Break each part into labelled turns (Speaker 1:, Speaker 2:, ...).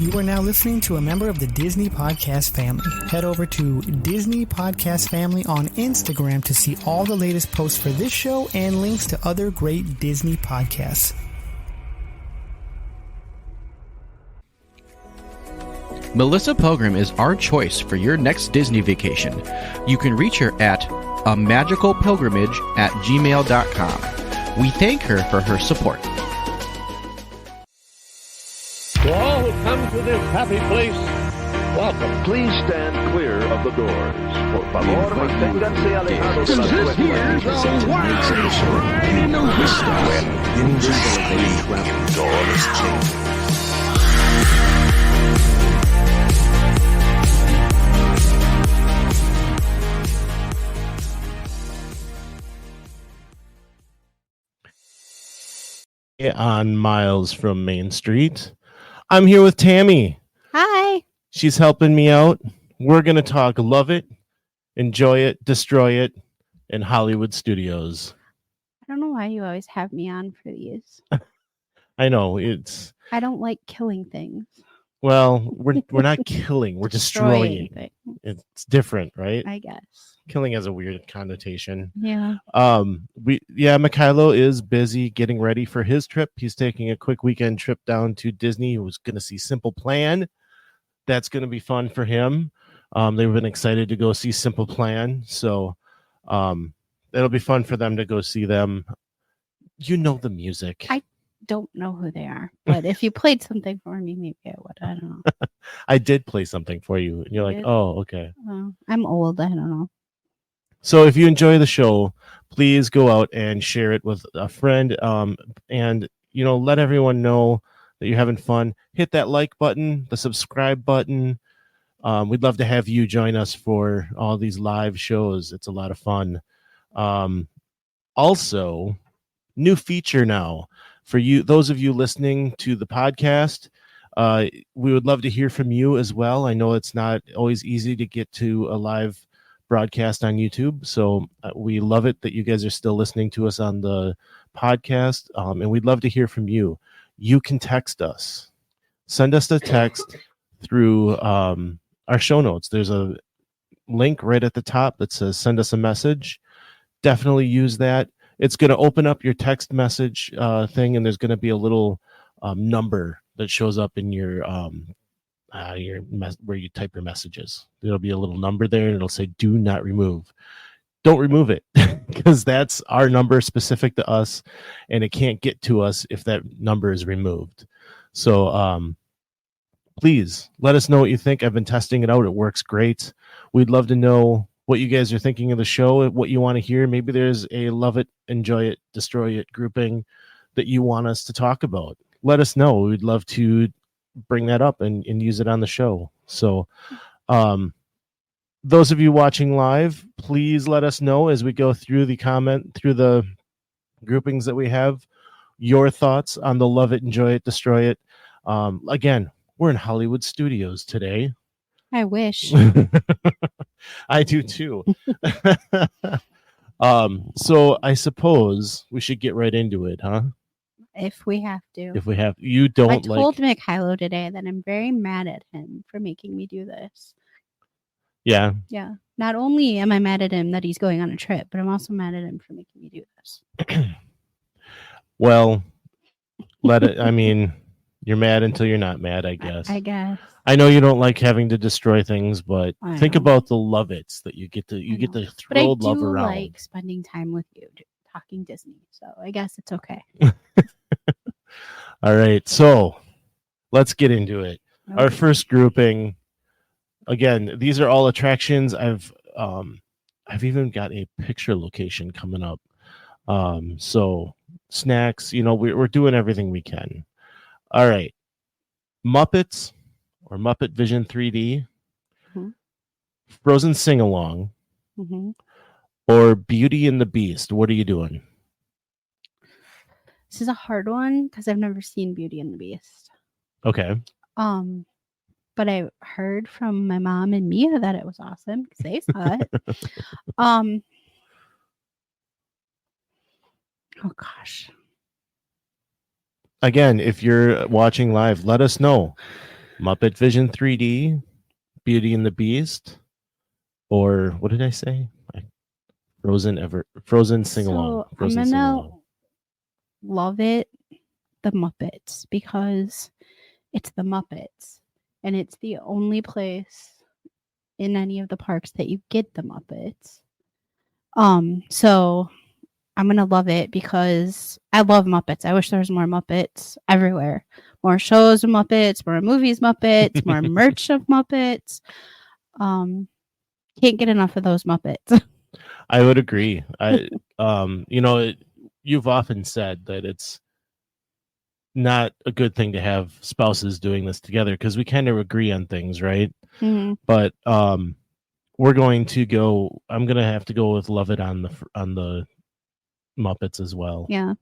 Speaker 1: You are now listening to a member of the Disney Podcast family. Head over to Disney Podcast Family on Instagram to see all the latest posts for this show and links to other great Disney podcasts.
Speaker 2: Melissa Pilgrim is our choice for your next Disney vacation. You can reach her at amagicalpilgrimage@gmail.com. We thank her for her support.
Speaker 3: To all who come to this happy place, welcome.
Speaker 4: Please stand clear of the doors. Por favor, manténganse alejados de las
Speaker 3: This here's a wild ride in the
Speaker 5: On Miles from Main Street. I'm here with Tammy.
Speaker 6: Hi.
Speaker 5: She's helping me out. We're going to talk Love It, Enjoy It, Destroy It, in Hollywood Studios.
Speaker 6: I don't know why you always have me on for these.
Speaker 5: I know,
Speaker 6: I don't like killing things.
Speaker 5: well, we're not killing, we're destroying.
Speaker 6: things.
Speaker 5: It's different, right?
Speaker 6: I guess.
Speaker 5: Killing has a weird connotation.
Speaker 6: Yeah.
Speaker 5: Mikhailo is busy getting ready for his trip. He's taking a quick weekend trip down to Disney. He was going to see Simple Plan. That's going to be fun for him. They've been excited to go see Simple Plan, so it'll be fun for them to go see them. You know the music.
Speaker 6: I don't know who they are, but if you played something for me, maybe I would. I don't know.
Speaker 5: I did play something for you, and you're like, oh, okay.
Speaker 6: Well, I'm old. I don't know.
Speaker 5: So if you enjoy the show, please go out and share it with a friend, and let everyone know that you're having fun. Hit that like button, the subscribe button. We'd love to have you join us for all these live shows. It's a lot of fun. Also, new feature now for you, those of you listening to the podcast. We would love to hear from you as well. I know it's not always easy to get to a live broadcast on YouTube, so we love it that you guys are still listening to us on the podcast, and we'd love to hear from you. You can text us. Send us a text through our show notes. There's a link right at the top that says send us a message. Definitely use that. It's going to open up your text message thing, and there's going to be a little number that shows up in your where you type your messages. There'll be a little number there, and it'll say "Do not remove." Don't remove it, because that's our number specific to us, and it can't get to us if that number is removed. So please let us know what you think. I've been testing it out. It works great. We'd love to know what you guys are thinking of the show, what you want to hear. Maybe there's a Love It, Enjoy It, Destroy It grouping that you want us to talk about. Let us know. We'd love to bring that up and use it on the show. So those of you watching live, please let us know as we go through the groupings that we have, your thoughts on the Love It, Enjoy It, Destroy It. Again, we're in Hollywood Studios today.
Speaker 6: I wish.
Speaker 5: I do too. So I suppose we should get right into it, huh?
Speaker 6: If we have to.
Speaker 5: You don't.
Speaker 6: I told Mikhailo today that I'm very mad at him for making me do this.
Speaker 5: Yeah.
Speaker 6: Yeah. Not only am I mad at him that he's going on a trip, but I'm also mad at him for making me do this.
Speaker 5: Well, you're mad until you're not mad, I guess.
Speaker 6: I guess.
Speaker 5: I know you don't like having to destroy things, but think about the love-its that you get to throw love around.
Speaker 6: I like spending time with you, talking Disney, so I guess it's okay.
Speaker 5: All right, so let's get into it. Okay. Our first grouping, again, these are all attractions. I've even got a picture location coming up. So snacks, we're doing everything we can. All right, Muppets or Muppet Vision 3D, mm-hmm. Frozen Sing Along, mm-hmm. or Beauty and the Beast. What are you doing?
Speaker 6: This is a hard one because I've never seen Beauty and the Beast.
Speaker 5: Okay.
Speaker 6: But I heard from my mom and Mia that it was awesome because they saw it. Oh gosh.
Speaker 5: Again, if you're watching live, let us know. Muppet Vision 3D, Beauty and the Beast, or what did I say? Frozen sing along.
Speaker 6: So I'm gonna love it, the Muppets, because it's the Muppets, and it's the only place in any of the parks that you get the Muppets. So I'm gonna love it because I love Muppets. I wish there was more Muppets everywhere. More shows of Muppets, more movies Muppets, more merch of Muppets. Can't get enough of those Muppets.
Speaker 5: I would agree. You've often said that it's not a good thing to have spouses doing this together because we kind of agree on things, right?
Speaker 6: Mhm.
Speaker 5: But we're going to go. I'm gonna have to go with Love It on the Muppets as well.
Speaker 6: Yeah.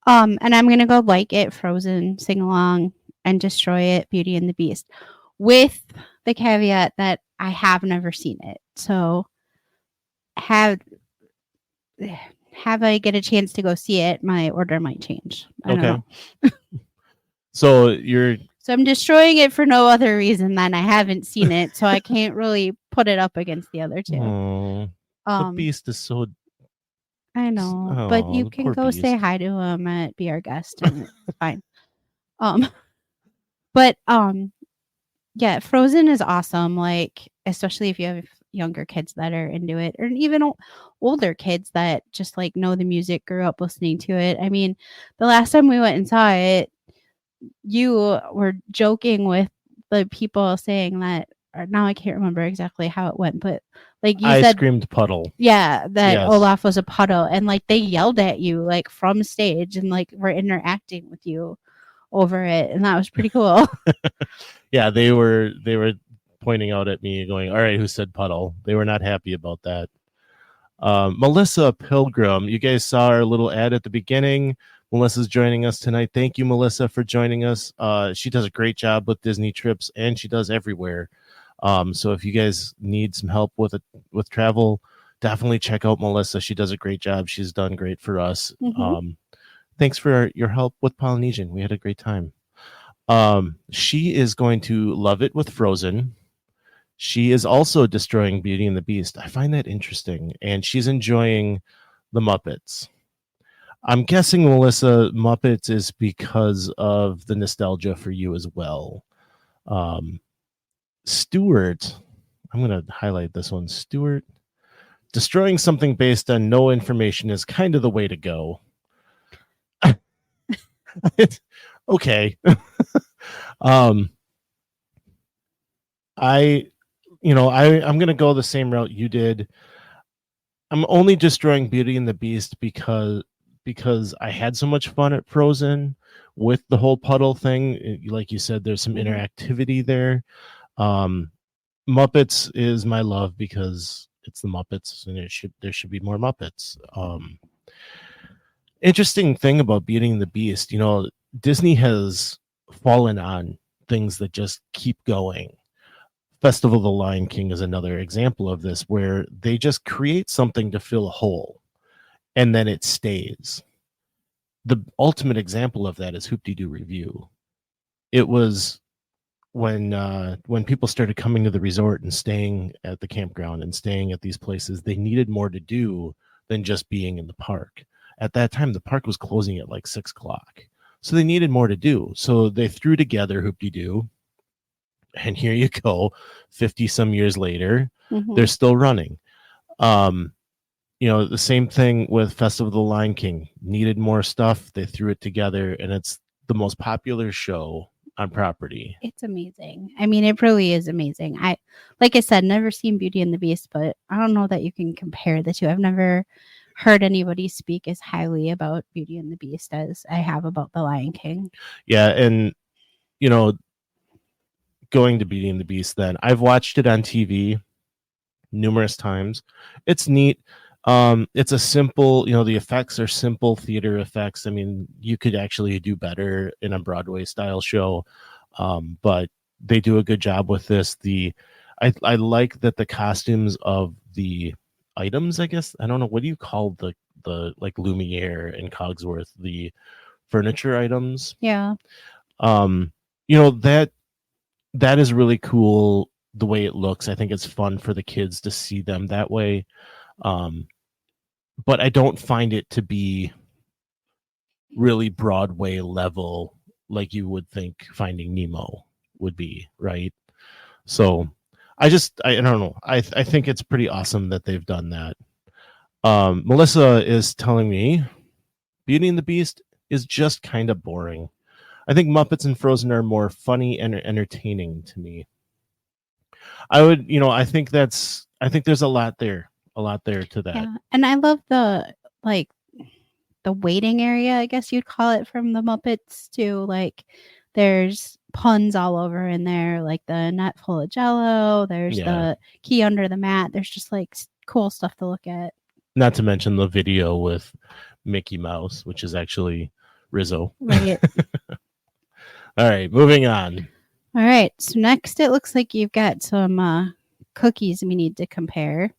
Speaker 6: And I'm gonna go Like It, Frozen, Sing Along, and Destroy It, Beauty and the Beast, with the caveat that I have never seen it. So have I get a chance to go see it, my order might change. I don't know.
Speaker 5: So
Speaker 6: I'm destroying it for no other reason than I haven't seen it, so I can't really put it up against the other two.
Speaker 5: The Beast is so.
Speaker 6: I know, but you can go say hi to him at Be Our Guest, and it's fine. But yeah, Frozen is awesome. Like, especially if you have younger kids that are into it, or even older kids that just like know the music, grew up listening to it. I mean, the last time we went and saw it, you were joking with the people saying that, or now I can't remember exactly how it went, but like you said,
Speaker 5: screamed puddle.
Speaker 6: Yeah, that
Speaker 5: Yes.
Speaker 6: Olaf was a puddle, and like they yelled at you like from stage and like were interacting with you over it, and that was pretty cool.
Speaker 5: Yeah, they were pointing out at me going, all right, who said puddle? They were not happy about that. Melissa Pilgrim, you guys saw our little ad at the beginning. Melissa's joining us tonight. Thank you, Melissa, for joining us. She does a great job with Disney trips, and she does everywhere. So if you guys need some help with travel, definitely check out Melissa. She does a great job. She's done great for us.
Speaker 6: Mhm.
Speaker 5: Thanks for your help with Polynesian. We had a great time. She is going to love it with Frozen. She is also destroying Beauty and the Beast. I find that interesting. And she's enjoying the Muppets. I'm guessing, Melissa, Muppets is because of the nostalgia for you as well. Stuart, I'm going to highlight this one. Stuart, destroying something based on no information is kind of the way to go. Okay. I'm going to go the same route you did. I'm only destroying Beauty and the Beast because I had so much fun at Frozen with the whole puddle thing. Like you said, there's some interactivity there. Muppets is my love because it's the Muppets, and there should be more Muppets. Interesting thing about Beauty and the Beast, Disney has fallen on things that just keep going. Festival of the Lion King is another example of this, where they just create something to fill a hole, and then it stays. The ultimate example of that is Hoop-Dee-Doo Review. It was when people started coming to the resort and staying at the campground and staying at these places, they needed more to do than just being in the park. At that time, the park was closing at like 6:00. So they needed more to do. So they threw together Hoop-Dee-Doo. And here you go, 50 some years later, they're still running. The same thing with Festival of the Lion King. Needed more stuff. They threw it together, and it's the most popular show on property.
Speaker 6: It's amazing. I mean, it really is amazing. Like I said, never seen Beauty and the Beast, but I don't know that you can compare the two. I've never heard anybody speak as highly about Beauty and the Beast as I have about the Lion King.
Speaker 5: Yeah, and going to Beauty and the Beast, then I've watched it on TV numerous times. It's neat. It's a simple, the effects are simple theater effects. I mean, you could actually do better in a Broadway style show, but they do a good job with this. I like that the costumes of the items, I guess, I don't know, what do you call the like Lumiere and Cogsworth, the furniture items?
Speaker 6: Yeah.
Speaker 5: That that is really cool the way it looks. I think it's fun for the kids to see them that way. But I don't find it to be really Broadway level like you would think Finding Nemo would be, right? So I don't know. I think it's pretty awesome that they've done that. Melissa is telling me Beauty and the Beast is just kind of boring. I think Muppets and Frozen are more funny and entertaining to me. I think there's a lot there to that.
Speaker 6: Yeah. And I love the waiting area, I guess you'd call it, from the Muppets too. Like there's puns all over in there, like the net full of Jello. There's the key under the mat. There's just like cool stuff to look at.
Speaker 5: Not to mention the video with Mickey Mouse, which is actually Rizzo.
Speaker 6: Right.
Speaker 5: All right, moving on.
Speaker 6: All right. So next, it looks like you've got some cookies we need to compare.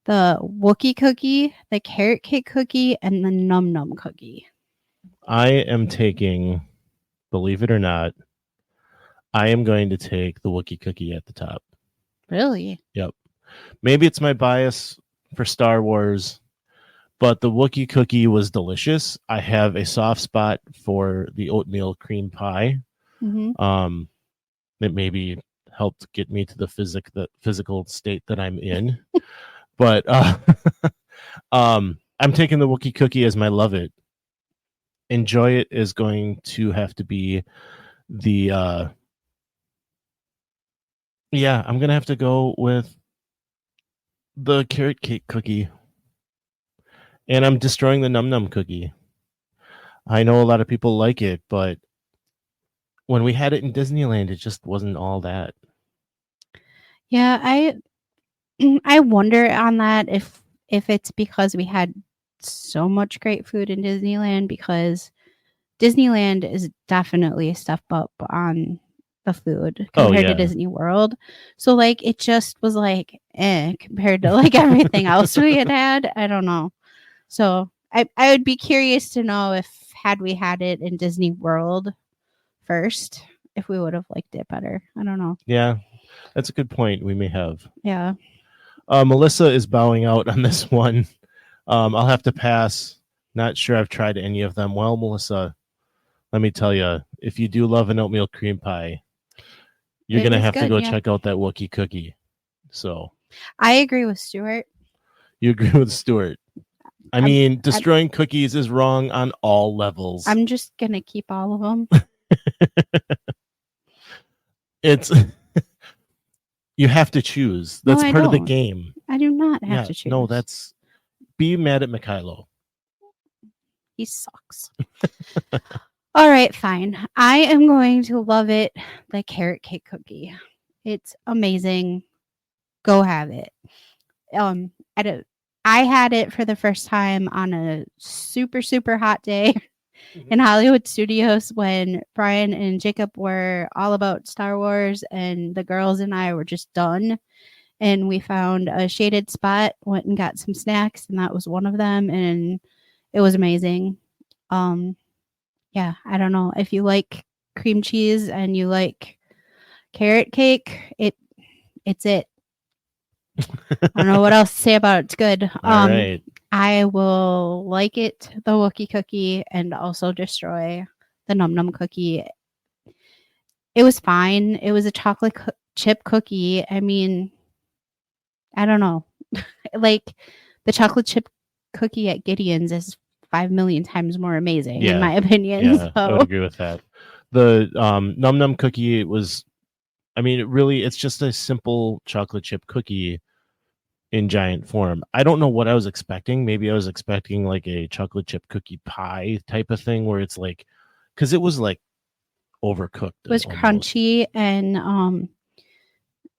Speaker 6: The Wookie Cookie, the Carrot Cake Cookie, and the Num Num Cookie.
Speaker 5: I am taking, believe it or not, I am going to take the Wookie Cookie at the top.
Speaker 6: Really?
Speaker 5: Yep. Maybe it's my bias for Star Wars, but the Wookie Cookie was delicious. I have a soft spot for the oatmeal cream pie.
Speaker 6: Mm-hmm.
Speaker 5: It maybe helped get me to the physical state that I'm in. But I'm taking the Wookie Cookie as my love it. Enjoy it is going to have to be the I'm going to have to go with the Carrot Cake Cookie. And I'm destroying the Num Num Cookie. I know a lot of people like it, but when we had it in Disneyland, it just wasn't all that.
Speaker 6: Yeah, I wonder on that if it's because we had so much great food in Disneyland, because Disneyland is definitely a step up on the food compared to Disney World. So like it just was like compared to like everything else we had. I don't know. So I would be curious to know if had we had it in Disney World first, if we would have liked it better. I don't know.
Speaker 5: Yeah, that's a good point. We may have.
Speaker 6: Yeah.
Speaker 5: Melissa is bowing out on this one. I'll have to pass. Not sure I've tried any of them. Well, Melissa, let me tell you, if you do love an oatmeal cream pie, you're going to have to go check out that Wookie Cookie. So
Speaker 6: I agree with Stuart.
Speaker 5: You agree with Stuart. I mean, destroying cookies is wrong on all levels.
Speaker 6: I'm just going to keep all of them.
Speaker 5: It's you have to choose. That's part of the game.
Speaker 6: I do not have to choose.
Speaker 5: No, that's be mad at Mikhailo.
Speaker 6: He sucks. All right, fine. I am going to love it. The Carrot Cake Cookie. It's amazing. Go have it. I had it for the first time on a super, super hot day in Hollywood Studios when Brian and Jacob were all about Star Wars and the girls and I were just done. And we found a shaded spot, went and got some snacks, and that was one of them. And it was amazing. Yeah, I don't know. If you like cream cheese and you like carrot cake, it's it. I don't know what else to say about it. It's good.
Speaker 5: All right.
Speaker 6: I will like it, the Wookie Cookie, and also destroy the Num Num Cookie. It was fine. It was a chocolate chip cookie. I mean, I don't know. Like the chocolate chip cookie at Gideon's is 5 million times more amazing, in my opinion.
Speaker 5: Yeah, I would agree with that. The Num Num Cookie was, I mean, it's just a simple chocolate chip cookie in giant form. I don't know what I was expecting. Maybe I was expecting like a chocolate chip cookie pie type of thing where it's like, because it was like overcooked.
Speaker 6: It was almost crunchy, and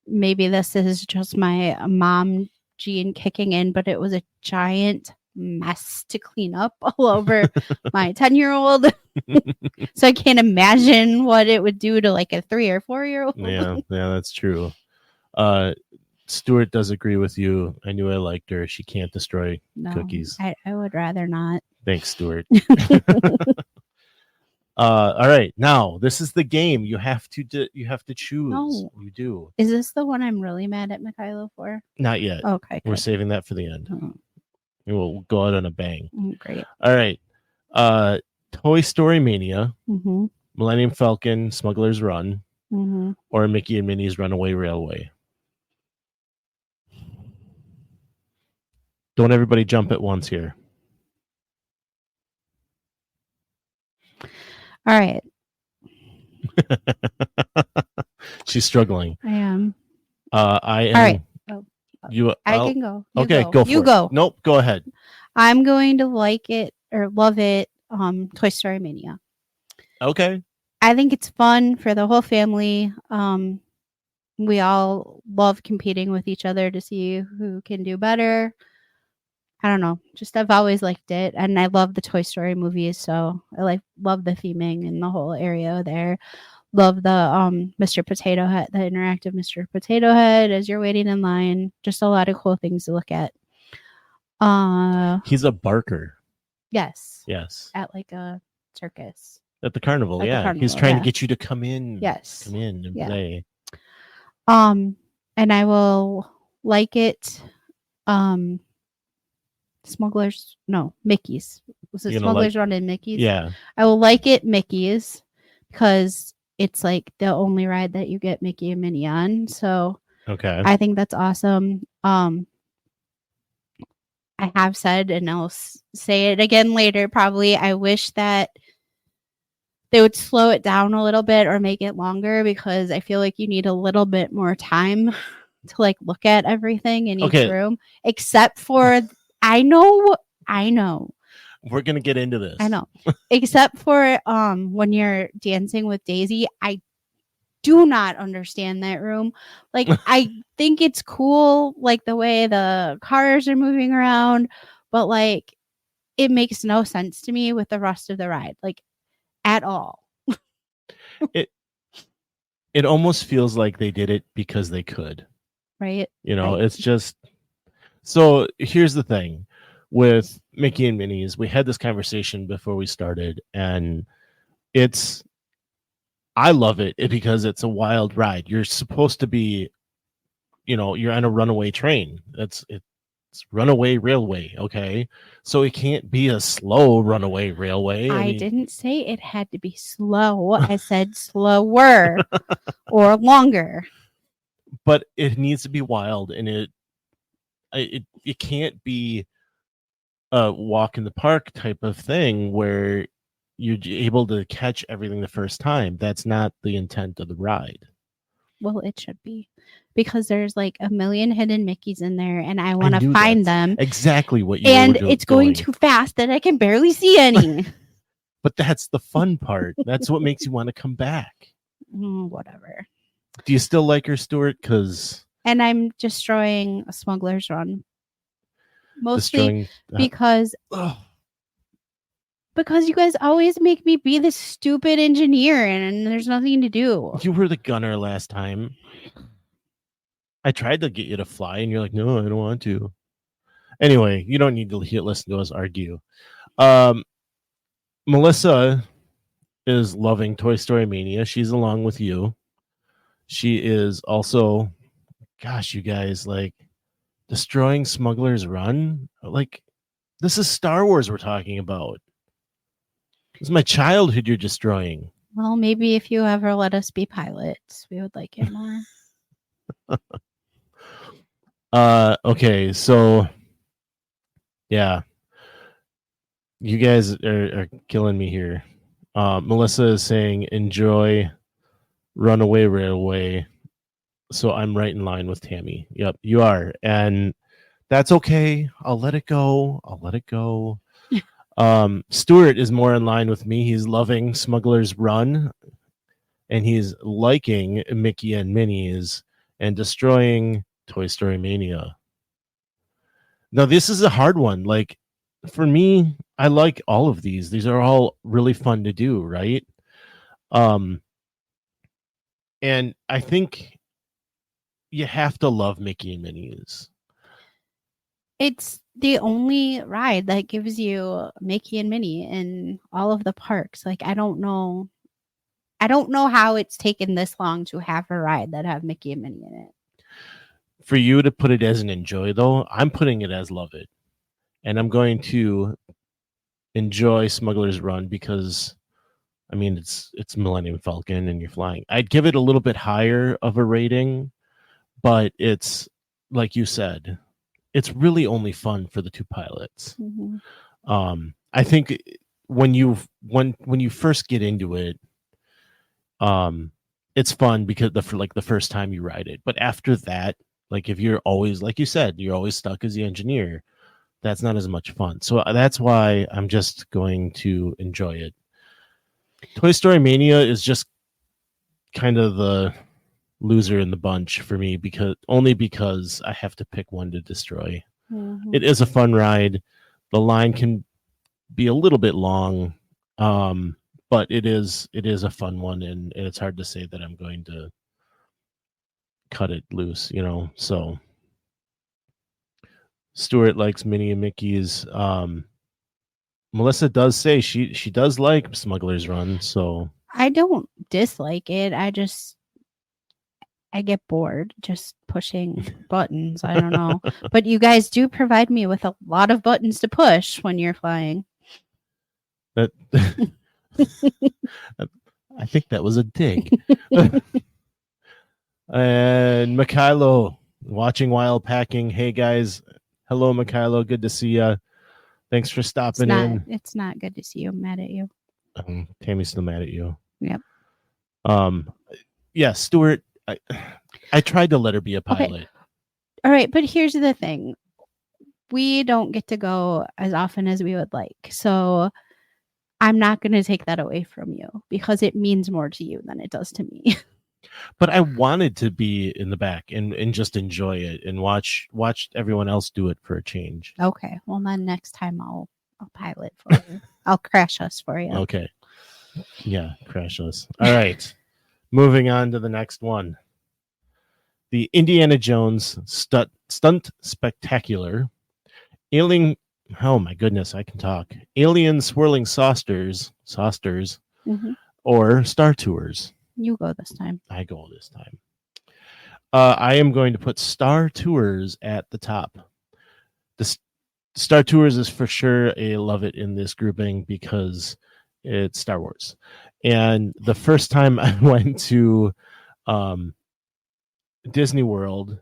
Speaker 6: maybe this is just my mom gene kicking in, but it was a giant mess to clean up all over my 10-year-old. So I can't imagine what it would do to like a 3 or 4-year-old.
Speaker 5: Yeah, that's true. Stuart does agree with you. I knew I liked her. She can't destroy cookies.
Speaker 6: I would rather not.
Speaker 5: Thanks, Stuart. All right, now this is the game. You have to choose.
Speaker 6: No.
Speaker 5: You do.
Speaker 6: Is this the one I'm really mad at Mikhailo for?
Speaker 5: Not yet.
Speaker 6: Okay,
Speaker 5: We're
Speaker 6: good.
Speaker 5: saving that for the end.
Speaker 6: Oh,
Speaker 5: We'll go out on a bang.
Speaker 6: great.
Speaker 5: All right. Toy Story Mania,
Speaker 6: Mm-hmm.
Speaker 5: Millennium Falcon, Smuggler's Run,
Speaker 6: Mm-hmm.
Speaker 5: or Mickey and Minnie's Runaway Railway. Don't everybody jump at once here.
Speaker 6: All right.
Speaker 5: She's struggling.
Speaker 6: I am.
Speaker 5: I am.
Speaker 6: All right.
Speaker 5: You.
Speaker 6: I can go. You
Speaker 5: Okay,
Speaker 6: go.
Speaker 5: go for
Speaker 6: you
Speaker 5: it.
Speaker 6: go.
Speaker 5: Nope, go ahead.
Speaker 6: I'm going to like it or love it. Toy Story Mania.
Speaker 5: Okay.
Speaker 6: I think it's fun for the whole family. We all love competing with each other to see who can do better. I don't know. Just I've always liked it, and I love the Toy Story movies, so I love the theming and the whole area there. Love the Mr. Potato Head, the interactive Mr. Potato Head as you're waiting in line. Just a lot of cool things to look at.
Speaker 5: He's a barker.
Speaker 6: Yes.
Speaker 5: Yes.
Speaker 6: At like a circus.
Speaker 5: At the carnival,
Speaker 6: At the
Speaker 5: yeah.
Speaker 6: carnival,
Speaker 5: He's trying
Speaker 6: yeah.
Speaker 5: to get you to come in.
Speaker 6: Yes.
Speaker 5: Come in and
Speaker 6: Yeah.
Speaker 5: play.
Speaker 6: And I will like it. Mickey's. Was it
Speaker 5: You're gonna
Speaker 6: Smuggler's Run in Mickey's?
Speaker 5: Yeah.
Speaker 6: I will like it Mickey's because it's like the only ride that you get Mickey and Minnie on. So
Speaker 5: Okay.
Speaker 6: I think that's awesome. I have said, and I'll say it again later, probably, I wish that they would slow it down a little bit or make it longer because I feel like you need a little bit more time to like look at everything in each room, except for I know.
Speaker 5: We're gonna get into this.
Speaker 6: I know. Except for when you're dancing with Daisy, I do not understand that room. Like I think it's cool, like the way the cars are moving around, but like it makes no sense to me with the rest of the ride, like at all.
Speaker 5: It almost feels like they did it because they could.
Speaker 6: Right?
Speaker 5: You know,
Speaker 6: Right.
Speaker 5: it's just so here's the thing with Mickey and Minnie's. We had this conversation before we started, and I love it because it's a wild ride. You're supposed to be, you're on a runaway train. It's runaway railway, okay? So it can't be a slow runaway railway.
Speaker 6: I didn't say it had to be slow. I said slower or longer.
Speaker 5: But it needs to be wild, and it can't be a walk in the park type of thing where you're able to catch everything the first time. That's not the intent of the ride.
Speaker 6: Well, it should be because there's like a million hidden Mickeys in there, and I want to find them.
Speaker 5: Exactly what you
Speaker 6: and
Speaker 5: were
Speaker 6: it's going too fast that I can barely see any.
Speaker 5: But that's the fun part. That's what makes you want to come back.
Speaker 6: Whatever.
Speaker 5: Do you still like her, Stuart?
Speaker 6: And I'm destroying a Smuggler's Run. Mostly because you guys always make me be this stupid engineer and there's nothing to do.
Speaker 5: You were the gunner last time. I tried to get you to fly and you're like, no, I don't want to. Anyway, you don't need to listen to us argue. Melissa is loving Toy Story Mania. She's along with you. She is also, gosh, you guys, like destroying Smuggler's Run. Like, this is Star Wars we're talking about. This is my childhood you're destroying.
Speaker 6: Well, maybe if you ever let us be pilots, we would like it more.
Speaker 5: Okay, so yeah. You guys are killing me here. Melissa is saying enjoy Runaway Railway. So I'm right in line with Tammy. Yep, you are. And that's okay. I'll let it go. Stuart is more in line with me. He's loving Smuggler's Run, and he's liking Mickey and Minnie's and destroying Toy Story Mania. Now, this is a hard one. Like, for me, I like all of these. These are all really fun to do, right? And I think you have to love Mickey and Minnie's.
Speaker 6: It's the only ride that gives you Mickey and Minnie in all of the parks. Like, I don't know how it's taken this long to have a ride that have Mickey and Minnie in it.
Speaker 5: For you to put it as an enjoy, though, I'm putting it as love it. And I'm going to enjoy Smuggler's Run because, I mean, it's Millennium Falcon and you're flying. I'd give it a little bit higher of a rating, but it's, like you said, it's really only fun for the two pilots. I think when you first get into it, it's fun because for the first time you ride it. But after that, like if you're always, like you said, you're always stuck as the engineer, that's not as much fun. So that's why I'm just going to enjoy it. Toy Story Mania is just kind of the loser in the bunch for me because I have to pick one to destroy. It is a fun ride. The line can be a little bit long, but it is a fun one, and it's hard to say that I'm going to cut it loose, so Stuart likes Minnie and Mickey's. Melissa does say she does like Smuggler's Run, so
Speaker 6: I don't dislike it. I get bored just pushing buttons. I don't know. But you guys do provide me with a lot of buttons to push when you're flying.
Speaker 5: That I think that was a dig. And Mikhailo watching while packing. Hey guys, hello Mikhailo, good to see you. Thanks for stopping in.
Speaker 6: It's not good to see you. I'm mad at you.
Speaker 5: Tammy's still mad at you.
Speaker 6: Yep.
Speaker 5: Yeah, Stuart. I tried to let her be a pilot.
Speaker 6: Okay. All right, but here's the thing. We don't get to go as often as we would like. So I'm not going to take that away from you because it means more to you than it does to me.
Speaker 5: But I wanted to be in the back and just enjoy it and watch everyone else do it for a change.
Speaker 6: Okay. Well, then next time I'll pilot for you. I'll crash us for you.
Speaker 5: Okay. Yeah, crash us. All right. Moving on to the next one. The Indiana Jones Stunt Spectacular. Alien, oh my goodness, I can talk. Alien Swirling Saucers, or Star Tours.
Speaker 6: You go this time.
Speaker 5: I go this time. I am going to put Star Tours at the top. The Star Tours is for sure a love it in this grouping because it's Star Wars. And the first time I went to Disney World,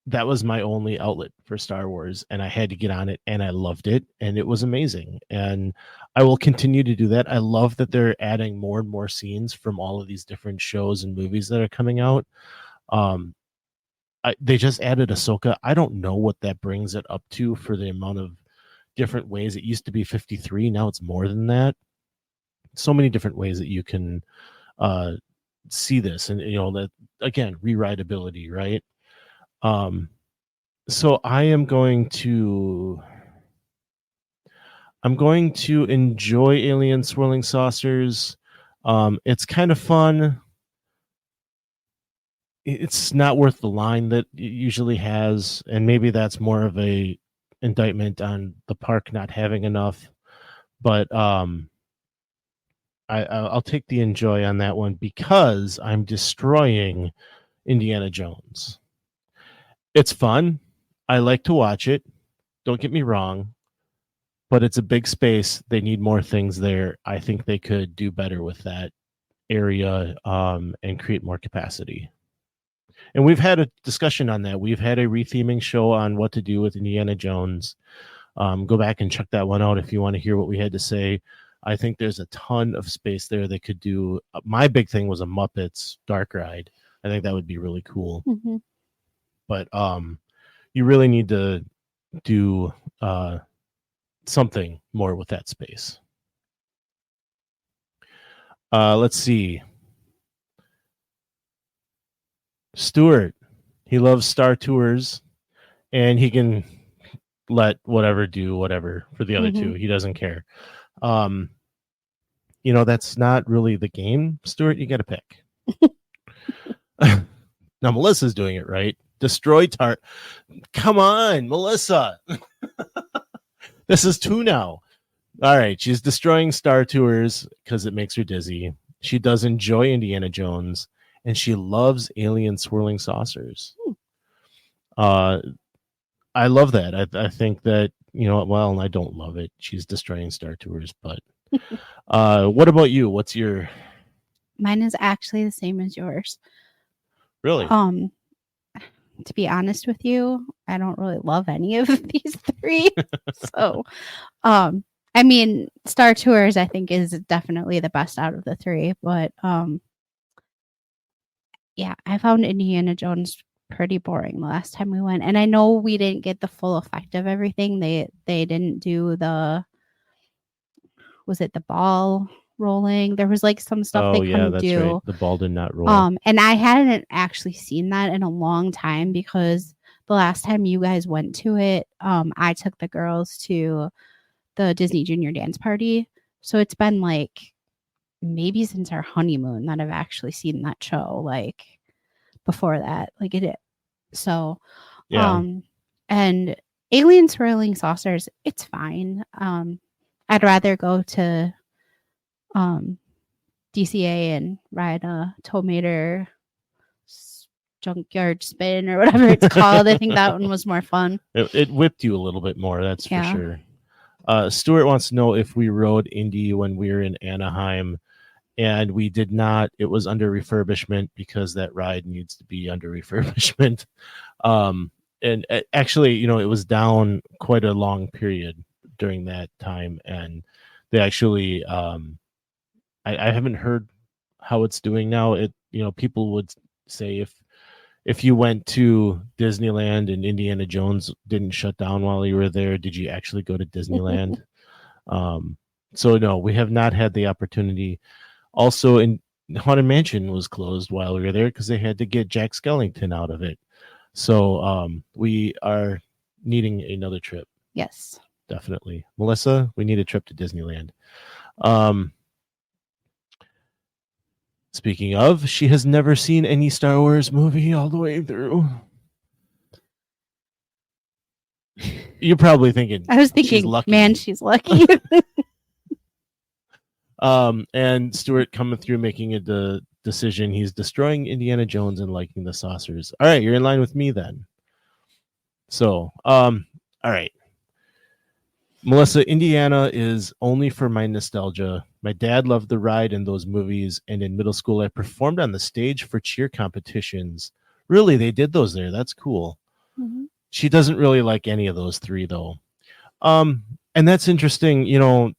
Speaker 5: that was my only outlet for Star Wars, and I had to get on it, and I loved it, and it was amazing. And I will continue to do that. I love that they're adding more and more scenes from all of these different shows and movies that are coming out. They just added Ahsoka. I don't know what that brings it up to for the amount of different ways. It used to be 53. Now it's more than that. So many different ways that you can see this. And, that, again, rewritability, right? So I'm going to enjoy Alien Swirling Saucers. It's kind of fun. It's not worth the line that it usually has, and maybe that's more of a indictment on the park not having enough. But I'll take the enjoy on that one because I'm destroying Indiana Jones. It's fun. I like to watch it. Don't get me wrong, but it's a big space. They need more things there. I think they could do better with that area and create more capacity. And we've had a discussion on that. We've had a retheming show on what to do with Indiana Jones. Go back and check that one out if you want to hear what we had to say. I think there's a ton of space there they could do. My big thing was a Muppets dark ride. I think that would be really cool.
Speaker 6: Mm-hmm.
Speaker 5: But you really need to do something more with that space. Let's see. Stuart, he loves Star Tours, and he can let whatever do whatever for the other two. He doesn't care. That's not really the game, Stuart. You got to pick. Now, Melissa's doing it right. Destroy Tart. Come on, Melissa. This is 2 now. All right. She's destroying Star Tours because it makes her dizzy. She does enjoy Indiana Jones, and she loves alien swirling saucers. I love that. I think that, well, I don't love it. She's destroying Star Tours, but what about you? What's your...
Speaker 6: Mine is actually the same as yours.
Speaker 5: Really?
Speaker 6: To be honest with you, I don't really love any of these 3. So, I mean, Star Tours, I think, is definitely the best out of the 3. But, yeah, I found Indiana Jones pretty boring the last time we went. And I know we didn't get the full effect of everything. They didn't do was it the ball rolling? There was like some stuff they couldn't do.
Speaker 5: Right. The ball did not roll.
Speaker 6: And I hadn't actually seen that in a long time because the last time you guys went to it, I took the girls to the Disney Junior Dance Party. So it's been like maybe since our honeymoon that I've actually seen that show. Like before that, like it. So,
Speaker 5: yeah.
Speaker 6: And alien swirling saucers, it's fine. I'd rather go to DCA and ride a Tomater junkyard spin or whatever it's called. I think that one was more fun.
Speaker 5: It whipped you a little bit more, that's for sure. Stuart wants to know if we rode Indy when we were in Anaheim, and we did not. It was under refurbishment because that ride needs to be under refurbishment. And actually, it was down quite a long period during that time, and they actually I haven't heard how it's doing now. People would say if you went to Disneyland and Indiana Jones didn't shut down while you were there, did you actually go to Disneyland? So no, we have not had the opportunity. Also, in Haunted Mansion was closed while we were there because they had to get Jack Skellington out of it. So we are needing another trip.
Speaker 6: Yes,
Speaker 5: definitely. Melissa, we need a trip to Disneyland. Speaking of, she has never seen any Star Wars movie all the way through. You're probably thinking,
Speaker 6: I was thinking, man, she's lucky.
Speaker 5: And Stuart coming through making the decision. He's destroying Indiana Jones and liking the saucers. All right, you're in line with me then. So, all right. Melissa, Indiana is only for my nostalgia. My dad loved the ride in those movies, and in middle school, I performed on the stage for cheer competitions. Really, they did those there. That's cool. Mm-hmm. She doesn't really like any of those 3, though. And that's interesting.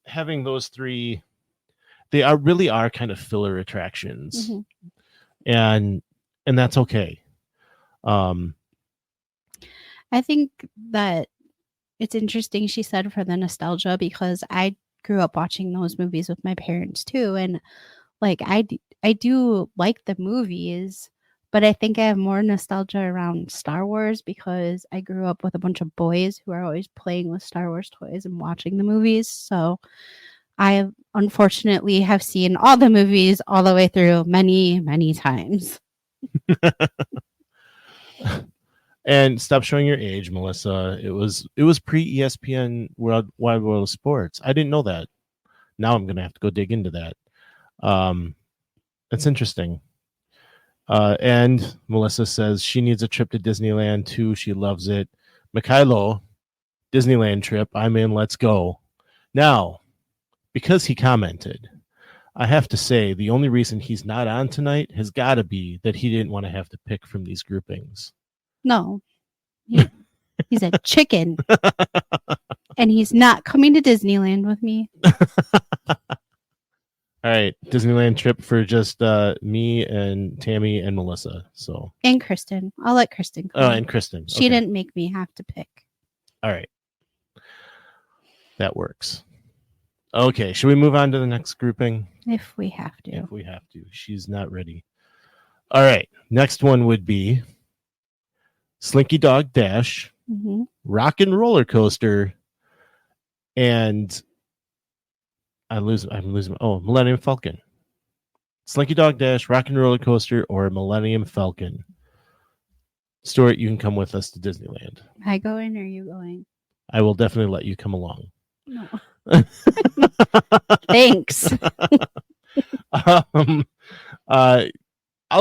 Speaker 5: Having those 3, they really are kind of filler attractions, mm-hmm. and that's okay.
Speaker 6: I think that it's interesting she said for the nostalgia, because I grew up watching those movies with my parents too, and like I do like the movies, but I think I have more nostalgia around Star Wars because I grew up with a bunch of boys who are always playing with Star Wars toys and watching the movies. So I unfortunately have seen all the movies all the way through many, many times.
Speaker 5: And stop showing your age, Melissa. It was pre-ESPN Wide World of Sports. I didn't know that. Now I'm going to have to go dig into that. That's interesting. And Melissa says she needs a trip to Disneyland too. She loves it. Mikhailo, Disneyland trip. I'm in. Let's go. Now, because he commented, I have to say the only reason he's not on tonight has got to be that he didn't want to have to pick from these groupings.
Speaker 6: No, he's a chicken, and he's not coming to Disneyland with me.
Speaker 5: All right, Disneyland trip for just me and Tammy and Melissa. So
Speaker 6: and Kristen, I'll let Kristen come.
Speaker 5: Oh, and Kristen.
Speaker 6: She didn't make me have to pick.
Speaker 5: All right, that works. Okay, should we move on to the next grouping?
Speaker 6: If we have to.
Speaker 5: If we have to. She's not ready. All right, next one would be Slinky Dog Dash, mm-hmm. Rock and Roller Coaster, and I'm losing. Oh, Millennium Falcon. Slinky Dog Dash, Rock and Roller Coaster, or Millennium Falcon. Stuart, you can come with us to Disneyland.
Speaker 6: I going or are you going?
Speaker 5: I will definitely let you come along.
Speaker 6: No. Thanks.
Speaker 5: I'll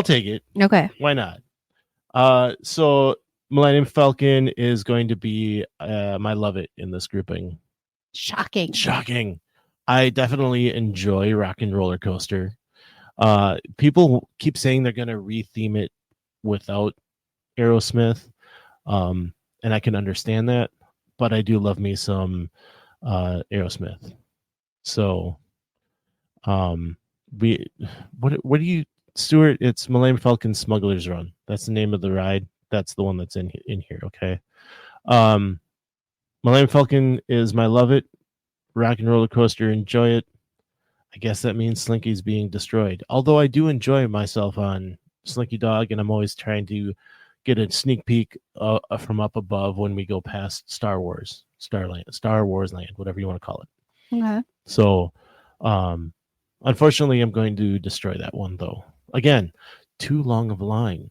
Speaker 5: take it.
Speaker 6: Okay.
Speaker 5: Why not? So Millennium Falcon is going to be my love it in this grouping.
Speaker 6: Shocking.
Speaker 5: I definitely enjoy Rock and Roller Coaster. People keep saying they're going to retheme it without Aerosmith, and I can understand that, but I do love me some Aerosmith. So, what do you, Stuart? It's Millennium Falcon Smuggler's Run. That's the name of the ride. That's the one that's in here. Okay. Millennium Falcon is my love it. Rock and Roller Coaster, enjoy it. I guess that means Slinky's being destroyed. Although I do enjoy myself on Slinky Dog, and I'm always trying to get a sneak peek from up above when we go past Star Wars Land, whatever you want to call it.
Speaker 6: Okay.
Speaker 5: So, unfortunately, I'm going to destroy that one, though. Again, too long of a line.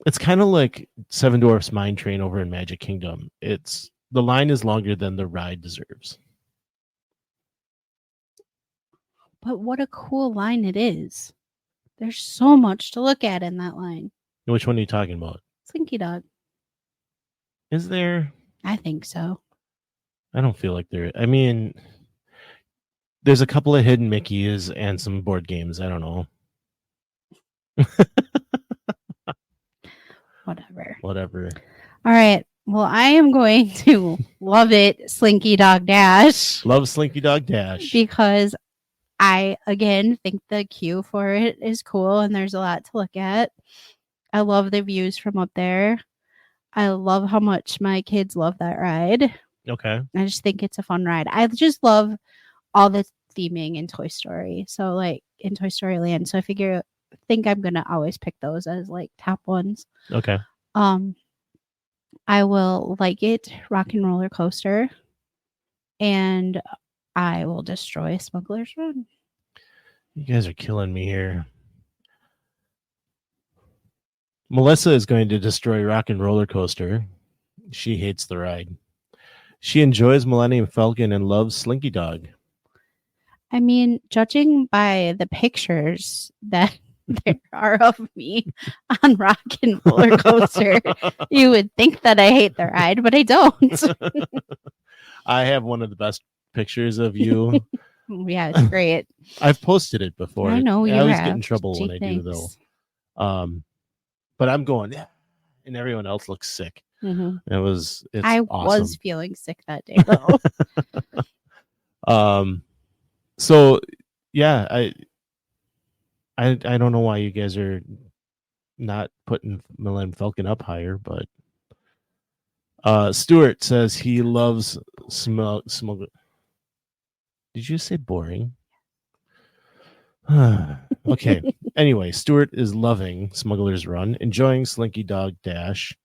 Speaker 5: It's kind of like Seven Dwarfs Mine Train over in Magic Kingdom. The line is longer than the ride deserves.
Speaker 6: But what a cool line it is. There's so much to look at in that line.
Speaker 5: Which one are you talking about?
Speaker 6: Slinky Dog.
Speaker 5: Is there?
Speaker 6: I think so.
Speaker 5: I don't feel like there. I mean, there's a couple of hidden Mickeys and some board games. I don't know. Whatever.
Speaker 6: All right. Well, I am going to love it, Slinky Dog Dash.
Speaker 5: Love Slinky Dog Dash.
Speaker 6: Because I, again, think the queue for it is cool and there's a lot to look at. I love the views from up there. I love how much my kids love that ride.
Speaker 5: Okay.
Speaker 6: I just think it's a fun ride. I just love all the theming in Toy Story. So, like, in Toy Story Land. So I think I'm going to always pick those as, like, top ones.
Speaker 5: Okay.
Speaker 6: I will like it, Rock and Roller Coaster, and I will destroy Smuggler's Run.
Speaker 5: You guys are killing me here. Melissa is going to destroy Rock and Roller Coaster. She hates the ride. She enjoys Millennium Falcon and loves Slinky Dog.
Speaker 6: I mean, judging by the pictures that there are of me on Rock and Roller Coaster, you would think that I hate the ride, but I don't.
Speaker 5: I have one of the best pictures of you.
Speaker 6: Yeah, it's great.
Speaker 5: I've posted it before.
Speaker 6: I know you
Speaker 5: I always
Speaker 6: have.
Speaker 5: get in trouble
Speaker 6: Gee,
Speaker 5: when I do,
Speaker 6: thanks.
Speaker 5: though. But I'm going, yeah, and everyone else looks sick.
Speaker 6: Mm-hmm.
Speaker 5: It's
Speaker 6: I
Speaker 5: awesome.
Speaker 6: was feeling sick that day, though.
Speaker 5: So yeah, I don't know why you guys are not putting Millennium Falcon up higher, but Stuart says he loves smuggle. Did you say boring? Okay. Anyway, Stuart is loving Smuggler's Run, enjoying Slinky Dog Dash,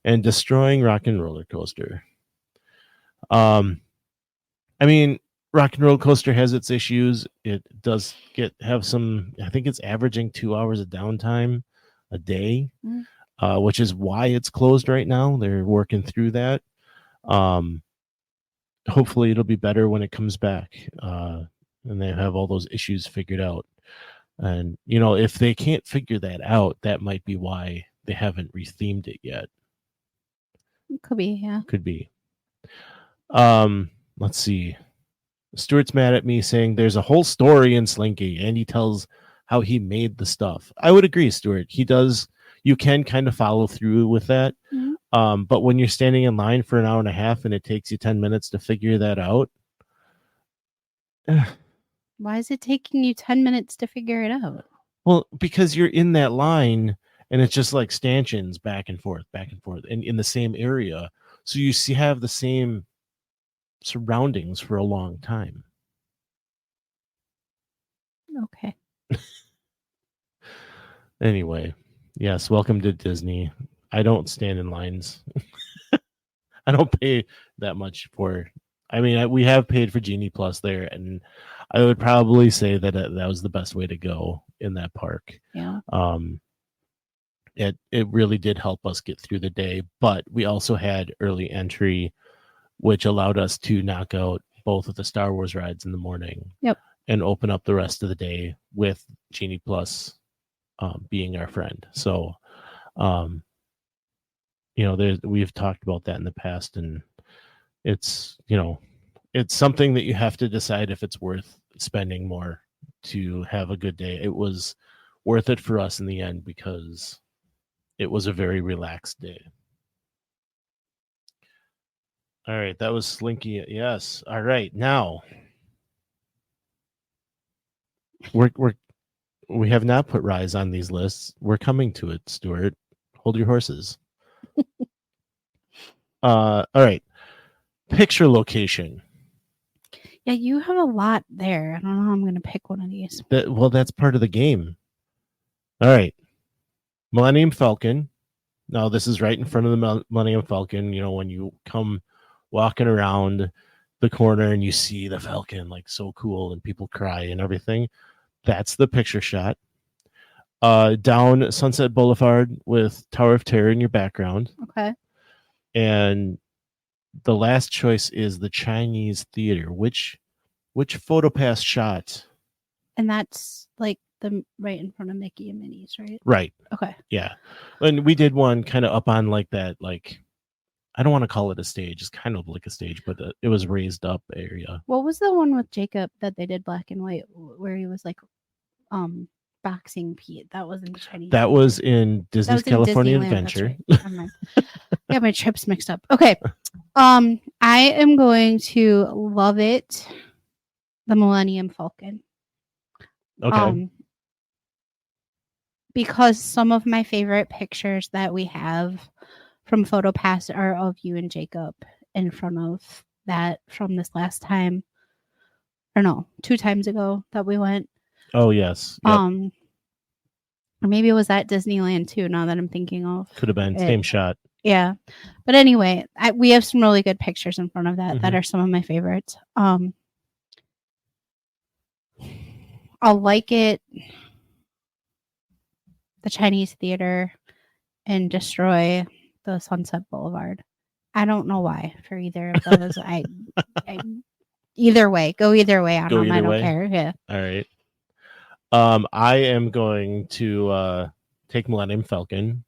Speaker 5: and destroying Rock and Roller Coaster. I mean, Rock and Roller Coaster has its issues. It does have some. I think it's averaging 2 hours of downtime a day, which is why it's closed right now. They're working through that. Hopefully, it'll be better when it comes back, and they have all those issues figured out. And if they can't figure that out, that might be why they haven't rethemed it yet.
Speaker 6: Could be, yeah.
Speaker 5: Could be. Let's see. Stuart's mad at me saying there's a whole story in Slinky, and he tells how he made the stuff. I would agree, Stuart. He does. You can kind of follow through with that. Mm-hmm. But when you're standing in line for an hour and a half and it takes you 10 minutes to figure that out.
Speaker 6: Why is it taking you 10 minutes to figure it out?
Speaker 5: Well, because you're in that line and it's just like stanchions back and forth, and in the same area. So you have the same surroundings for a long time.
Speaker 6: Okay.
Speaker 5: Anyway, yes, welcome to Disney. I don't stand in lines. I don't pay that much for. I mean, we have paid for Genie Plus there, and I would probably say that that was the best way to go in that park.
Speaker 6: Yeah.
Speaker 5: it really did help us get through the day. But we also had early entry, which allowed us to knock out both of the Star Wars rides in the morning.
Speaker 6: Yep.
Speaker 5: And open up the rest of the day with Genie Plus being our friend. So, we've talked about that in the past, and it's something that you have to decide if it's worth spending more to have a good day. It was worth it for us in the end because it was a very relaxed day. All right, that was Slinky. Yes. All right, now we have not put Rise on these lists. We're coming to it, Stuart. Hold your horses. All right. Picture location.
Speaker 6: Yeah, you have a lot there. I don't know how I'm going to pick one of these.
Speaker 5: That's part of the game. All right. Millennium Falcon. Now, this is right in front of the Millennium Falcon. When you come walking around the corner and you see the Falcon, like, so cool, and people cry and everything. That's the picture shot. Down Sunset Boulevard with Tower of Terror in your background.
Speaker 6: Okay.
Speaker 5: And the last choice is the Chinese Theater. Which PhotoPass shot?
Speaker 6: And that's like the right in front of Mickey and Minnie's, right?
Speaker 5: Right.
Speaker 6: Okay.
Speaker 5: Yeah. And we did one kind of up on like that, like, I don't want to call it a stage. It's kind of like a stage, but it was raised up area.
Speaker 6: What was the one with Jacob that they did black and white where he was like boxing Pete? That was in Chinese.
Speaker 5: That was in Disney's California Adventure.
Speaker 6: Right. Yeah, my trips mixed up. Okay. I am going to love it. The Millennium Falcon.
Speaker 5: Okay.
Speaker 6: Because some of my favorite pictures that we have from PhotoPass are of you and Jacob in front of that from this last time. Or no, 2 times ago that we went.
Speaker 5: Oh, yes. Yep.
Speaker 6: Or maybe it was at Disneyland too, now that I'm thinking of
Speaker 5: Could have been.
Speaker 6: it.
Speaker 5: Same shot.
Speaker 6: Yeah. But anyway, we have some really good pictures in front of that that are some of my favorites. I'll like it. The Chinese Theater and destroy the Sunset Boulevard. I don't know why for either of those. I either way, go either way on them. I don't care. Yeah.
Speaker 5: All right. I am going to take Millennium Falcon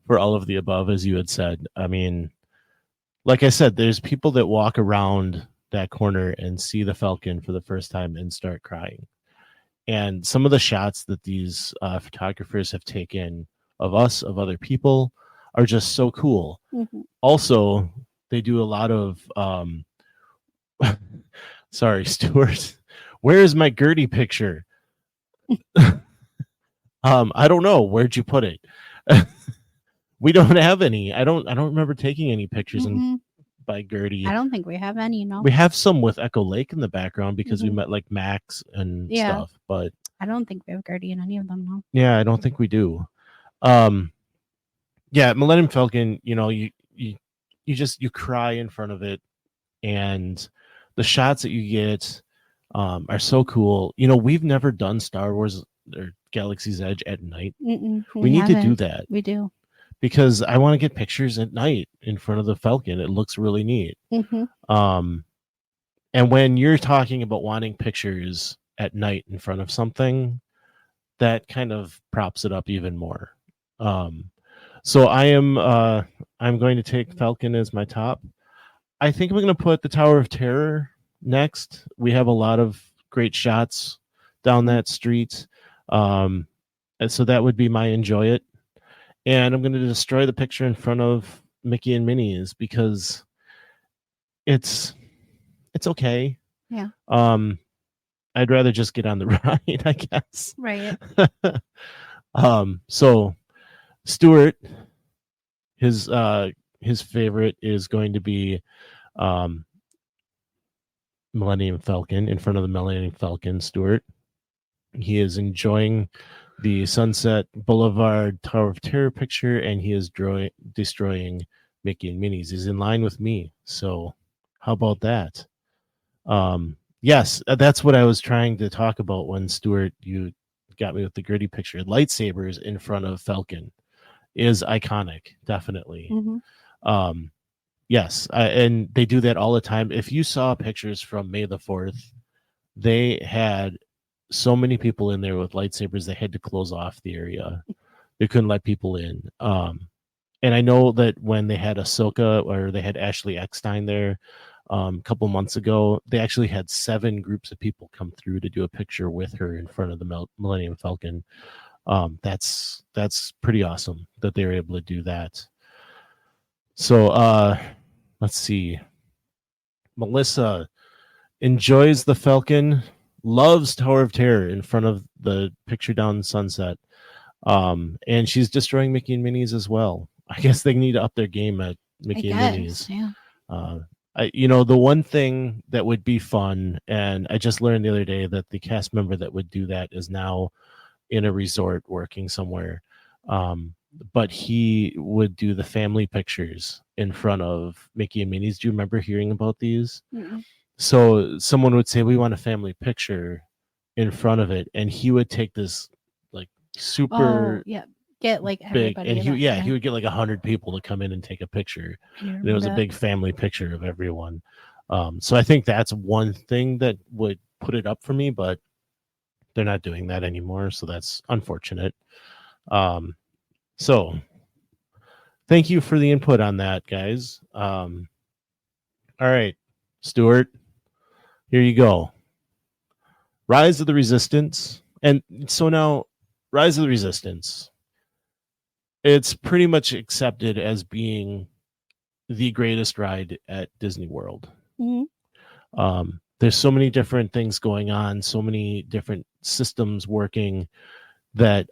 Speaker 5: for all of the above, as you had said. I mean, like I said, there's people that walk around that corner and see the Falcon for the first time and start crying. And some of the shots that these photographers have taken of us, of other people, are just so cool. Mm-hmm. Also, they do a lot of sorry, Stuart. Where is my Gertie picture? I don't know. Where'd you put it? We don't have any. I don't remember taking any pictures by Gertie.
Speaker 6: I don't think we have any. No,
Speaker 5: we have some with Echo Lake in the background because we met like Max and stuff. But
Speaker 6: I don't think we have Gertie in any of them. No.
Speaker 5: Yeah, I don't think we do. Yeah, Millennium Falcon. You cry in front of it, and the shots that you get are so cool. We've never done Star Wars or Galaxy's Edge at night. We need to do that.
Speaker 6: We do.
Speaker 5: Because I want to get pictures at night in front of the Falcon. It looks really neat. And when you're talking about wanting pictures at night in front of something, that kind of props it up even more. So I'm going to take Falcon as my top. I think I'm going to put the Tower of Terror next. We have a lot of great shots down that street. And so that would be my enjoy it. And I'm going to destroy the picture in front of Mickey and Minnie's because it's okay.
Speaker 6: Yeah.
Speaker 5: I'd rather just get on the ride, I guess.
Speaker 6: Right.
Speaker 5: So Stuart, his favorite is going to be Millennium Falcon, in front of the Millennium Falcon. Stuart, he is enjoying the Sunset Boulevard Tower of Terror picture, and he is destroying Mickey and Minnie's. He's in line with me. So how about that? Yes, that's what I was trying to talk about when Stuart, you got me with the Gertie picture. Lightsabers in front of Falcon. is iconic, definitely.
Speaker 6: Mhm.
Speaker 5: Yes, and they do that all the time. If you saw pictures from May the 4th, they had so many people in there with lightsabers. They had to close off the area. They couldn't let people in. And I know that when they had Ahsoka or they had Ashley Eckstein there a couple months ago, they actually had 7 groups of people come through to do a picture with her in front of the Millennium Falcon. That's pretty awesome that they were able to do that. So let's see. Melissa enjoys the Falcon, loves Tower of Terror in front of the picture down Sunset. And she's destroying Mickey and Minnie's as well. I guess they need to up their game at Mickey and Minnie's.
Speaker 6: Yeah.
Speaker 5: The one thing that would be fun, and I just learned the other day that the cast member that would do that is now in a resort working somewhere. But he would do the family pictures in front of Mickey and Minnie's. Do you remember hearing about these?
Speaker 6: Mm-mm.
Speaker 5: So someone would say, we want a family picture in front of it. And he would take this like super
Speaker 6: get like
Speaker 5: big,
Speaker 6: everybody.
Speaker 5: and he would get like 100 people to come in and take a picture. And it was a big family picture of everyone. So I think that's one thing that would put it up for me, but they're not doing that anymore. So that's unfortunate. So thank you for the input on that, guys. All right, Stuart, here you go. Rise of the Resistance. And so now Rise of the Resistance, it's pretty much accepted as being the greatest ride at Disney World.
Speaker 6: Mm-hmm.
Speaker 5: There's so many different things going on, so many different systems working that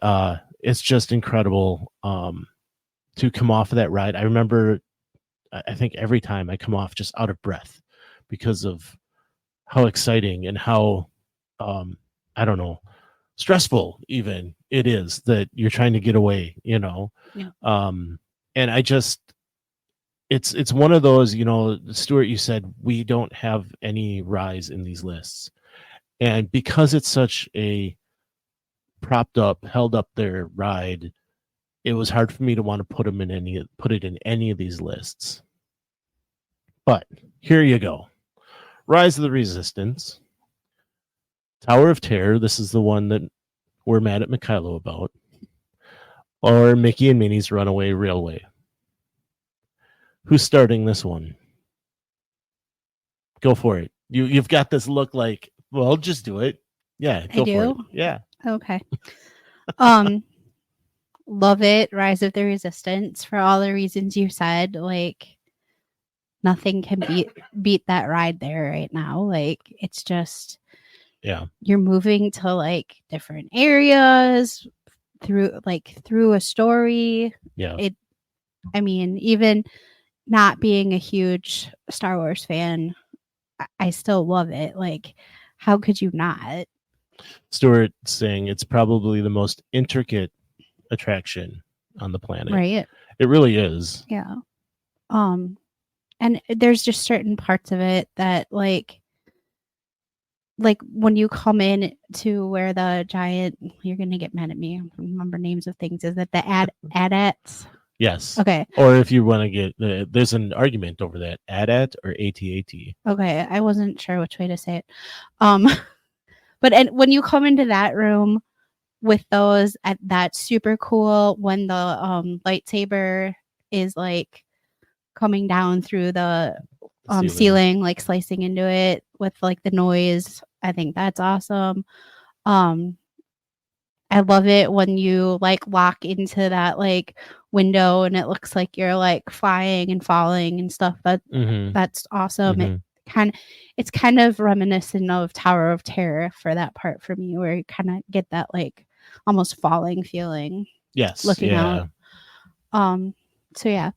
Speaker 5: it's just incredible to come off of that ride. I remember, I think every time I come off just out of breath because of how exciting and how, I don't know, stressful even it is that you're trying to get away, you know?
Speaker 6: Yeah.
Speaker 5: And I just, it's one of those, you know, Stuart, you said we don't have any rise in these lists. And because it's such a propped up, held up there ride, it was hard for me to want to put it in any of these lists. But here you go. Rise of the Resistance, Tower of Terror. This is the one that we're mad at Mikhailo about. Or Mickey and Minnie's Runaway Railway. Who's starting this one? Go for it. You've got this look like, well, just do it. Yeah, go for it. Yeah.
Speaker 6: Okay. Love it. Rise of the Resistance for all the reasons you said. Like nothing can beat that ride there right now. Like it's just,
Speaker 5: yeah, you're
Speaker 6: moving to like different areas through a story.
Speaker 5: Yeah.
Speaker 6: I mean, even not being a huge Star Wars fan, I still love it. Like, how could you not?
Speaker 5: Stuart saying it's probably the most intricate attraction on the planet.
Speaker 6: Right.
Speaker 5: It really is.
Speaker 6: Yeah. And there's just certain parts of it that like when you come in to where the giant, you're going to get mad at me. I don't remember names of things. Is it the AT-ATs?
Speaker 5: Yes.
Speaker 6: Okay.
Speaker 5: Or if you want to get, there's an argument over that, AT-AT or AT-AT.
Speaker 6: Okay. I wasn't sure which way to say it. But when you come into that room with those, that's super cool. When the lightsaber is like coming down through the ceiling, like slicing into it with like the noise. I think that's awesome. I love it when you like walk into that like window and it looks like you're like flying and falling and stuff. That's awesome.
Speaker 5: Mm-hmm.
Speaker 6: It's kind of reminiscent of Tower of Terror for that part for me, where you kind of get that like almost falling feeling.
Speaker 5: Yes.
Speaker 6: Looking out. So yeah.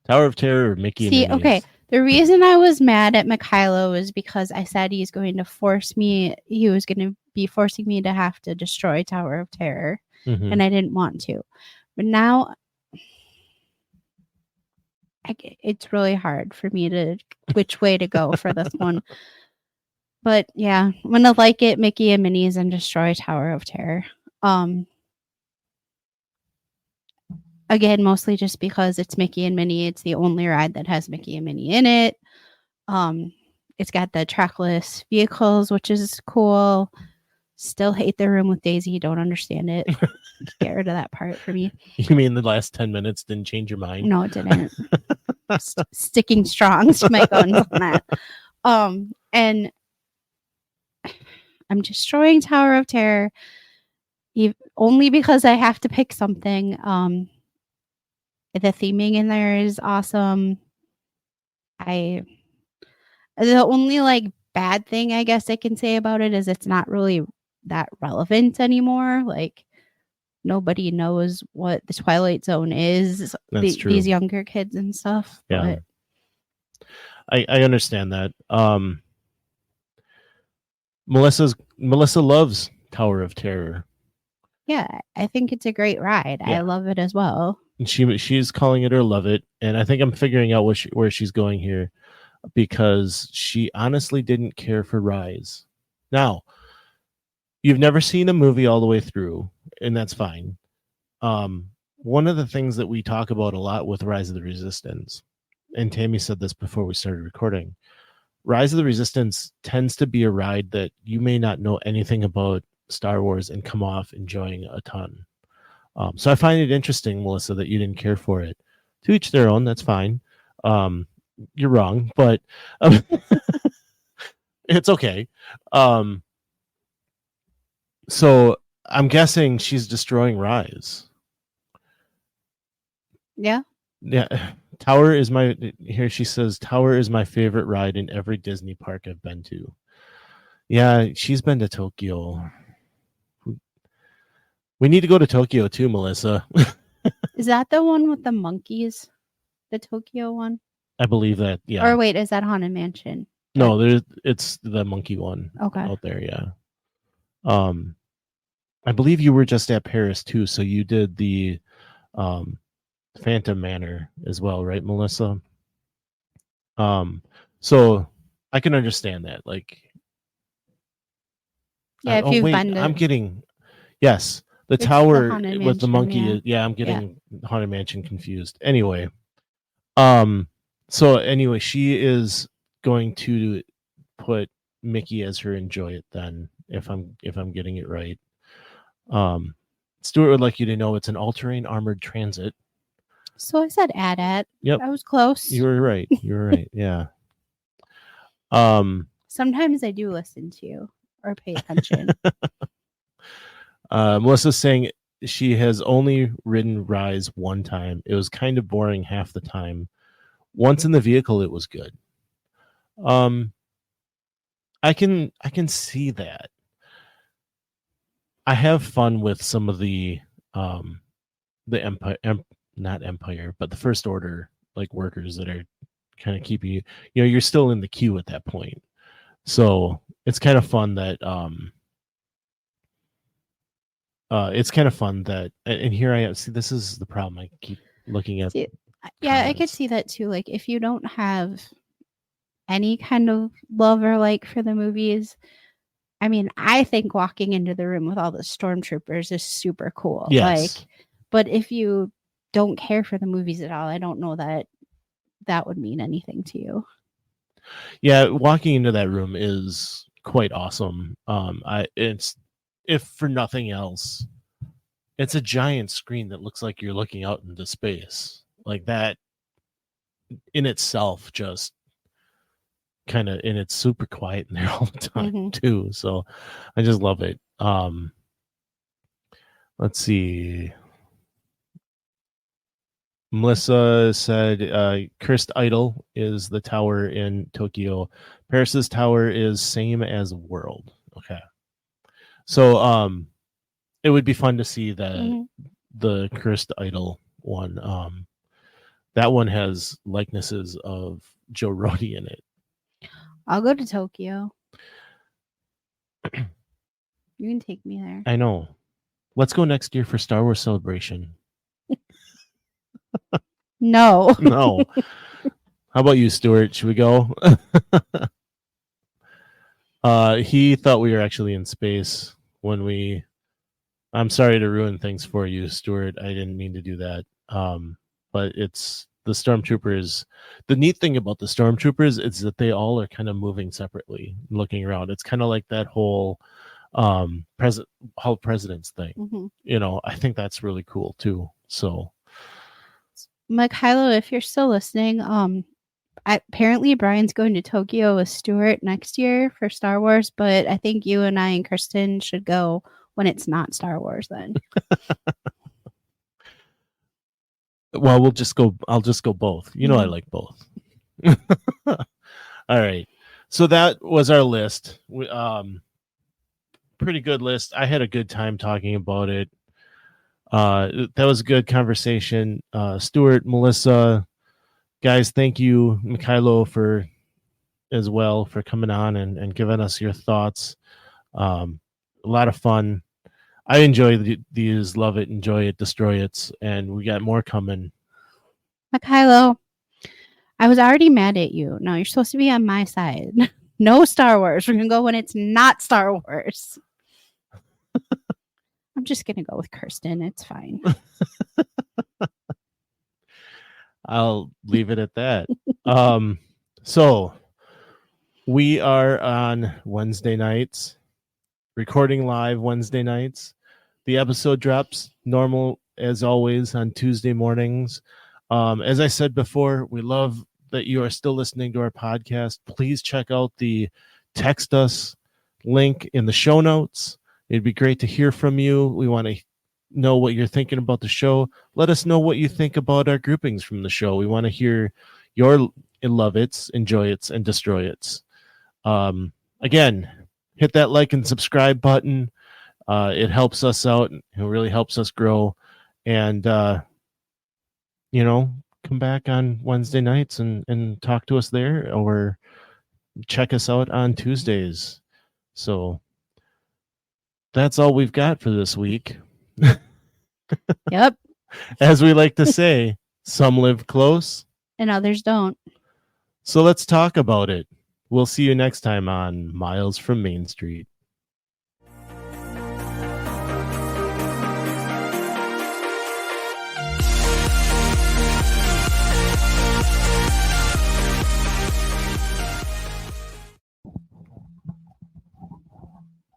Speaker 5: Tower of Terror or Mickey and Minnie's?
Speaker 6: Okay. The reason I was mad at Mikhailo is because I said he was going to be forcing me to have to destroy Tower of Terror.
Speaker 5: Mm-hmm.
Speaker 6: And I didn't want to. But now it's really hard for me to which way to go for this one. But yeah, I'm gonna like it, Mickey and Minnie's and destroy Tower of Terror. Again, mostly just because it's Mickey and Minnie. It's the only ride that has Mickey and Minnie in it. It's got the trackless vehicles, which is cool. Still hate the room with Daisy. Don't understand it. Get rid of that part for me.
Speaker 5: You mean the last 10 minutes didn't change your mind?
Speaker 6: No, it didn't. Sticking strong to my guns on that. And I'm destroying Tower of Terror only because I have to pick something. The theming in there is awesome. The only like bad thing I guess I can say about it is it's not really that relevant anymore. Like nobody knows what the Twilight Zone is.
Speaker 5: That's true.
Speaker 6: These younger kids and stuff.
Speaker 5: Yeah.
Speaker 6: But
Speaker 5: I understand that. Melissa loves Tower of Terror.
Speaker 6: yeah, I think it's a great ride.
Speaker 5: Yeah.
Speaker 6: I love it as well.
Speaker 5: And she's calling it her love it, and I think I'm figuring out where she's going here, because she honestly didn't care for Rise. Now, you've never seen a movie all the way through, and that's fine. One of the things that we talk about a lot with Rise of the Resistance, and Tammy said this before we started recording, Rise of the Resistance tends to be a ride that you may not know anything about Star Wars and come off enjoying a ton. So I find it interesting, Melissa, that you didn't care for it. To each their own, that's fine. You're wrong, but it's okay. So I'm guessing she's destroying Rise.
Speaker 6: Yeah.
Speaker 5: Yeah. Tower is here she says, Tower is my favorite ride in every Disney park I've been to. Yeah, she's been to Tokyo. We need to go to Tokyo too, Melissa.
Speaker 6: Is that the one with the monkeys? The Tokyo one?
Speaker 5: I believe that, yeah.
Speaker 6: Or wait, is that Haunted Mansion?
Speaker 5: No, it's the monkey one out there, yeah. I believe you were just at Paris too, so you did the Phantom Manor as well, right, Melissa? So I can understand that. Like,
Speaker 6: yeah, if you've been to,
Speaker 5: I'm getting the
Speaker 6: it's
Speaker 5: tower
Speaker 6: the
Speaker 5: with the
Speaker 6: Mansion,
Speaker 5: monkey. Yeah, I'm getting Haunted Mansion confused. Anyway, so anyway, she is going to put Mickey as her enjoy it then, if I'm getting it right. Stuart would like you to know it's an all-terrain armored transit.
Speaker 6: So I said AT-AT.
Speaker 5: Yep.
Speaker 6: I was close.
Speaker 5: You were right. Yeah.
Speaker 6: Sometimes I do listen to you or pay attention.
Speaker 5: Melissa's saying she has only ridden Rise one time. It was kind of boring half the time. Once in the vehicle, it was good. I can see that. I have fun with some of the Empire, not Empire, but the First Order like workers that are kind of keeping you. You know, you're still in the queue at that point, so it's kind of fun that and here I am. See, this is the problem. I keep looking at.
Speaker 6: Yeah, I could see that too. Like, if you don't have any kind of love or like for the movies, I mean, I think walking into the room with all the stormtroopers is super cool.
Speaker 5: Yes.
Speaker 6: But if you don't care for the movies at all, I don't know that would mean anything to you.
Speaker 5: Yeah, walking into that room is quite awesome. It's, if for nothing else, it's a giant screen that looks like you're looking out into space. Like that in itself just kind of, and it's super quiet in there all the time too. So I just love it. Let's see. Melissa said Cursed Idol is the tower in Tokyo. Paris's tower is same as World. Okay. So it would be fun to see the Cursed Idol one. That one has likenesses of Joe Rody in it.
Speaker 6: I'll go to Tokyo. You can take me there.
Speaker 5: I know. Let's go next year for Star Wars Celebration.
Speaker 6: No.
Speaker 5: No. How about you, Stuart? Should we go? He thought we were actually in space when we. I'm sorry to ruin things for you, Stuart. I didn't mean to do that. But it's the stormtroopers. The neat thing about the stormtroopers is that they all are kind of moving separately, looking around. It's kind of like that whole presidents thing.
Speaker 6: Mm-hmm.
Speaker 5: I think that's really cool too. So,
Speaker 6: Mikhailo, if you're still listening, apparently Brian's going to Tokyo with Stuart next year for Star Wars, but I think you and I and Kristen should go when it's not Star Wars then.
Speaker 5: Well, I'll just go both. I like both. All right. So that was our list. Pretty good list. I had a good time talking about it. That was a good conversation. Stuart, Melissa, guys, thank you, Mikhailo, for coming on and giving us your thoughts. A lot of fun. I enjoy these, love it, enjoy it, destroy it, and we got more coming.
Speaker 6: Mikhailo, I was already mad at you. No, you're supposed to be on my side. No Star Wars. We're going to go when it's not Star Wars. I'm just going to go with Kirsten. It's fine.
Speaker 5: I'll leave it at that. So we are on Wednesday nights, recording live Wednesday nights. The episode drops normal as always on Tuesday mornings. As I said before, we love that you are still listening to our podcast. Please check out the text us link in the show notes. It'd be great to hear from you. We want to know what you're thinking about the show. Let us know what you think about our groupings from the show. We want to hear your love it's, enjoy it's, and destroy it's. Again, hit that like and subscribe button. It helps us out. It really helps us grow. And, come back on Wednesday nights and talk to us there, or check us out on Tuesdays. So that's all we've got for this week.
Speaker 6: Yep.
Speaker 5: As we like to say, some live close
Speaker 6: and others don't.
Speaker 5: So let's talk about it. We'll see you next time on Miles from Main Street.